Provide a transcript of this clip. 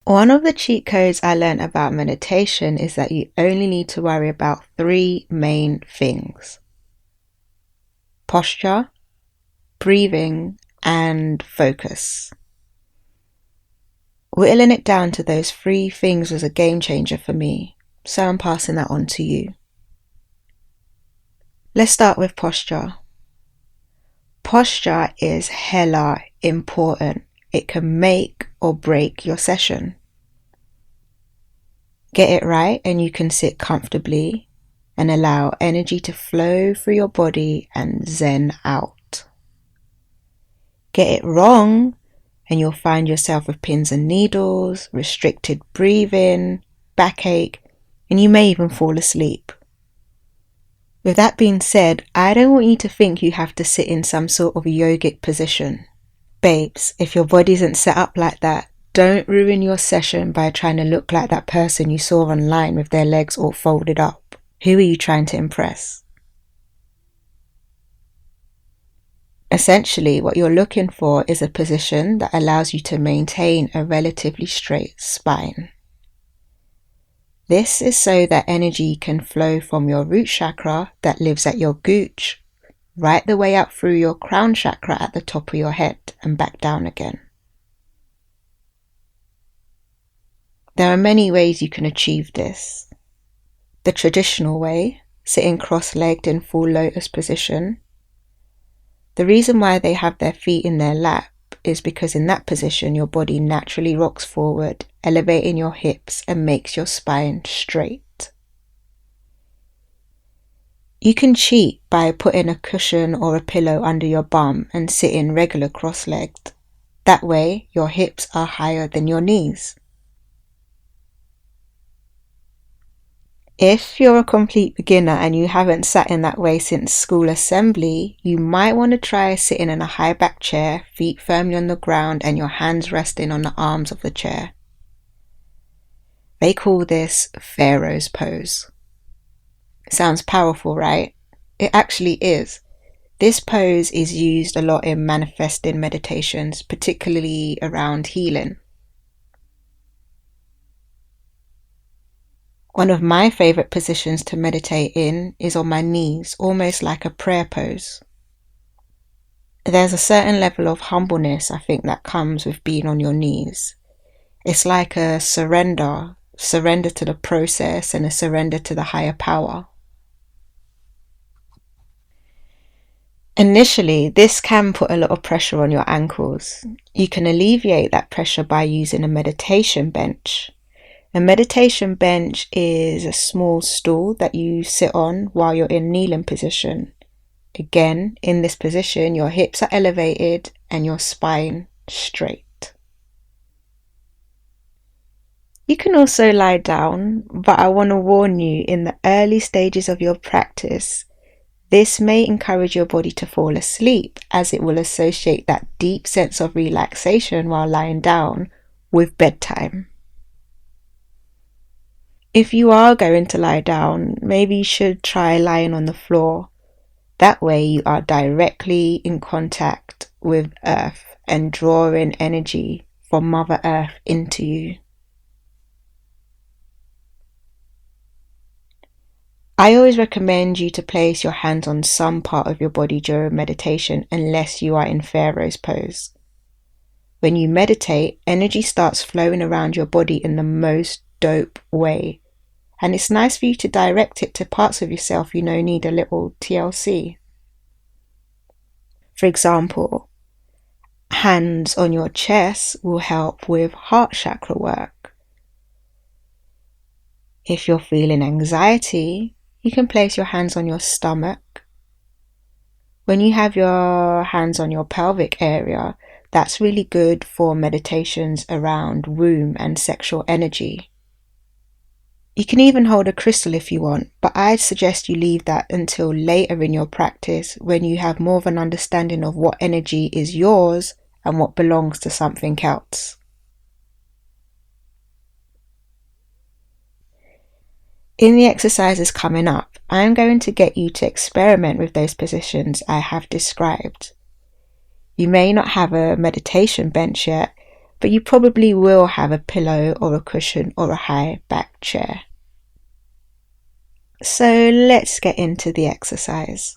One of the cheat codes I learned about meditation is that you only need to worry about three main things: posture, breathing, and focus. Whittling it down to those three things was a game changer for me, so I'm passing that on to you. Let's start with posture. Posture is hella important. It can make or break your session. Get it right and you can sit comfortably and allow energy to flow through your body and zen out. Get it wrong and you'll find yourself with pins and needles, restricted breathing, backache, and you may even fall asleep. With that being said, I don't want you to think you have to sit in some sort of yogic position. Babes, if your body isn't set up like that, don't ruin your session by trying to look like that person you saw online with their legs all folded up. Who are you trying to impress? Essentially, what you're looking for is a position that allows you to maintain a relatively straight spine. This is so that energy can flow from your root chakra that lives at your gooch, right the way up through your crown chakra at the top of your head and back down again. There are many ways you can achieve this. The traditional way, sitting cross-legged in full lotus position. The reason why they have their feet in their lap is because in that position your body naturally rocks forward, elevating your hips and makes your spine straight. You can cheat by putting a cushion or a pillow under your bum and sitting regular cross-legged. That way your hips are higher than your knees. If you're a complete beginner and you haven't sat in that way since school assembly, you might want to try sitting in a high back chair, feet firmly on the ground and your hands resting on the arms of the chair. They call this Pharaoh's pose. Sounds powerful, right? It actually is. This pose is used a lot in manifesting meditations, particularly around healing. One of my favourite positions to meditate in is on my knees, almost like a prayer pose. There's a certain level of humbleness I think that comes with being on your knees. It's like a surrender to the process and a surrender to the higher power. Initially, this can put a lot of pressure on your ankles. You can alleviate that pressure by using a meditation bench. A meditation bench is a small stool that you sit on while you're in kneeling position. Again, in this position, your hips are elevated and your spine straight. You can also lie down, but I want to warn you, in the early stages of your practice, this may encourage your body to fall asleep, as it will associate that deep sense of relaxation while lying down with bedtime. If you are going to lie down, maybe you should try lying on the floor. That way you are directly in contact with Earth and drawing energy from Mother Earth into you. I always recommend you to place your hands on some part of your body during meditation unless you are in Pharaoh's pose. When you meditate, energy starts flowing around your body in the most dope way. And it's nice for you to direct it to parts of yourself you know need a little TLC. For example, hands on your chest will help with heart chakra work. If you're feeling anxiety, you can place your hands on your stomach. When you have your hands on your pelvic area, that's really good for meditations around womb and sexual energy. You can even hold a crystal if you want, but I'd suggest you leave that until later in your practice when you have more of an understanding of what energy is yours and what belongs to something else. In the exercises coming up, I am going to get you to experiment with those positions I have described. You may not have a meditation bench yet, but you probably will have a pillow or a cushion or a high back chair. So let's get into the exercise.